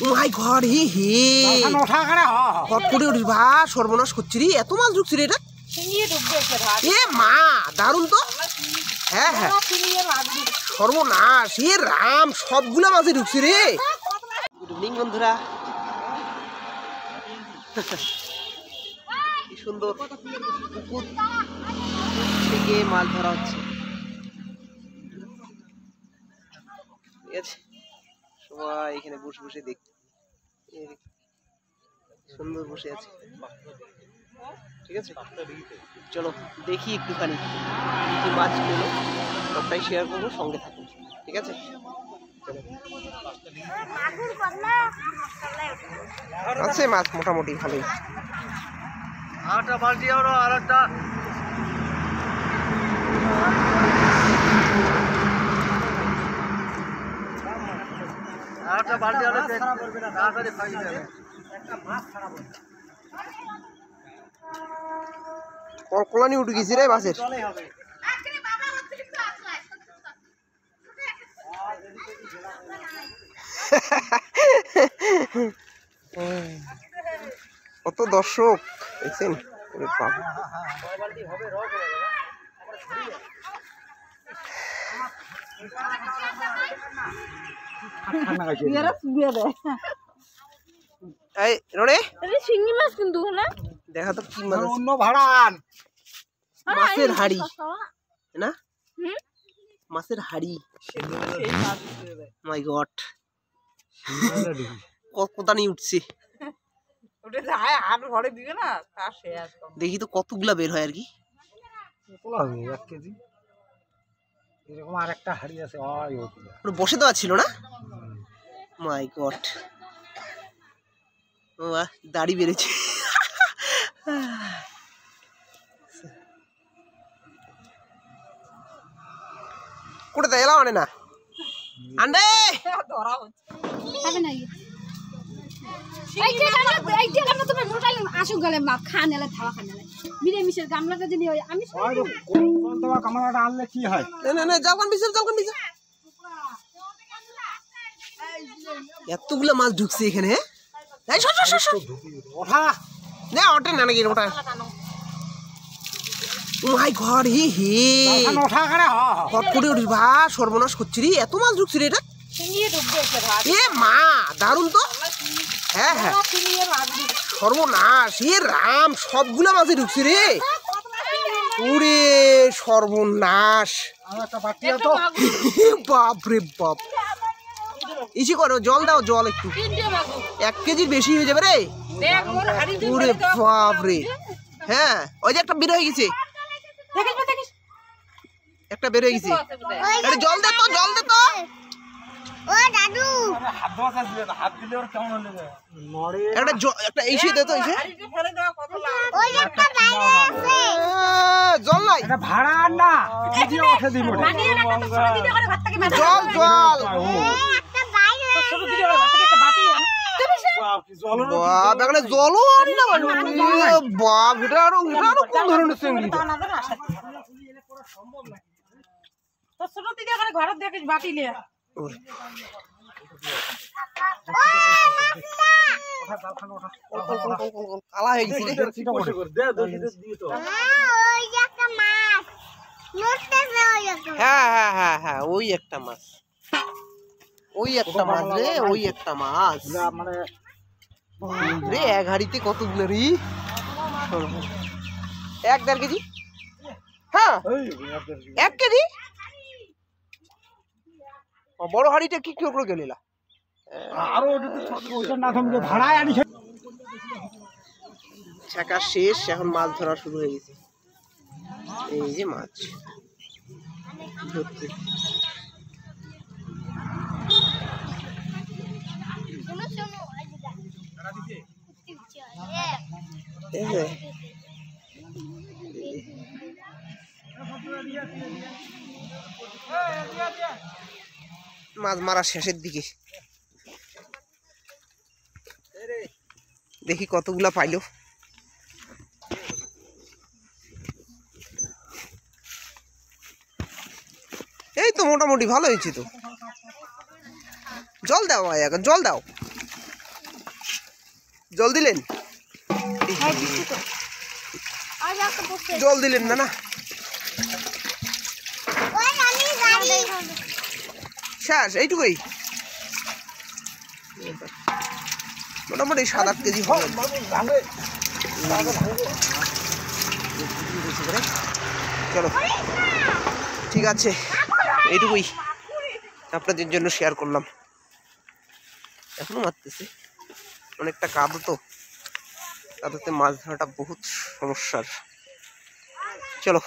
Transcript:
মাই ঘর হে হে হট করে উঠিস ভা সর্বনাশ করছি রে এত মাছ ঢুকছি রে এটা এ মা দারুণ তো হ্যাঁ হ্যাঁ সর্বনাশ এ রাম সবগুলা মাছে ঢুকছি রে গুড ইভিনিং বন্ধুরা কি সুন্দর পুকুর থেকে মাছ ধরা হচ্ছে ঠিক আছে সবাই এখানে বসে বসে দেখতে সুন্দর বসে আছে ঠিক আছে চলো দেখি একটুখানি কি মাছ পেলো সবটাই শেয়ার করবো সঙ্গে থাকুন ঠিক আছে আছে মাছ মোটামুটি ভালোই আরেকটা বালতি আরেকটা বালতি কলানি উঠে গেছি রে মাছের কত দর্শক দেখছেন দেখা তো কি মাছ অন্য ভাড়ান মাছের হাড়ি না মাছের হাড়ি মাই গড কতটা নিয়ে উঠছে দেখি তো কতগুলা বের হয় আর কি বসে দেওয়া ছিল না মাই গড দাড়ি বেড়েছে কোটে দেয় এলাম আনে না আন্ডে এতগুলা মাছ ঢুকছে এখানে ওঠে না নাকি ওটা মাই ঘর হে হে হট করে উঠিস ভা সর্বনাশ করছি রে এত মাছ ঢুকছি রে এটা এ মা দারুণ তো হ্যাঁ হ্যাঁ সর্বনাশ এ রাম সবগুলা মাছে ঢুকছি রে ওরে সর্বনাশ বাপ রে বাপ ইসি করো জল দাও জল একটু 1 কেজির বেশি হয়ে যাবে রে ওরে বাপ রে হ্যাঁ ওই যে একটা বের হয়ে গেছে একটা বের হয়ে গেছে জল দে তো জল দে তো একটা এসে দে তো জল নাই ভাড়া না জল জল জলও আনি না বাপ এটা আরো কোন ধরনের চিংড়ি কালা হয়ে গেছে হ্যাঁ হ্যাঁ হ্যাঁ হ্যাঁ ওই একটা মাছ রে ওই একটা মাছ রে এক হাড়িতে কতগুলো রে 1-1.5 কেজি হ্যাঁ 1 কেজি বড় হাড়িটা কি করে গেলিলা ছাকা শেষ এখন মাছ ধরা শুরু হয়ে গেছে এই যে মাছ ধরতে মাছ মারা শেষের দিকে দেখি কতগুলা পাইলো এই তো মোটামুটি ভালো হয়েছে তো জল দাও এখন জল দাও জল দিলেন? জল দিলেন না? না শেষ এইটুকুই, মোটামুটি 7-8 কেজি হবে। চলো ঠিক আছে, এইটুকুই আপনাদের জন্য শেয়ার করলাম। এখনো মারতেছে, অনেকটা কাদো তো, কাদোতে মাছ ধরাটা বহুত সমস্যার। চলো।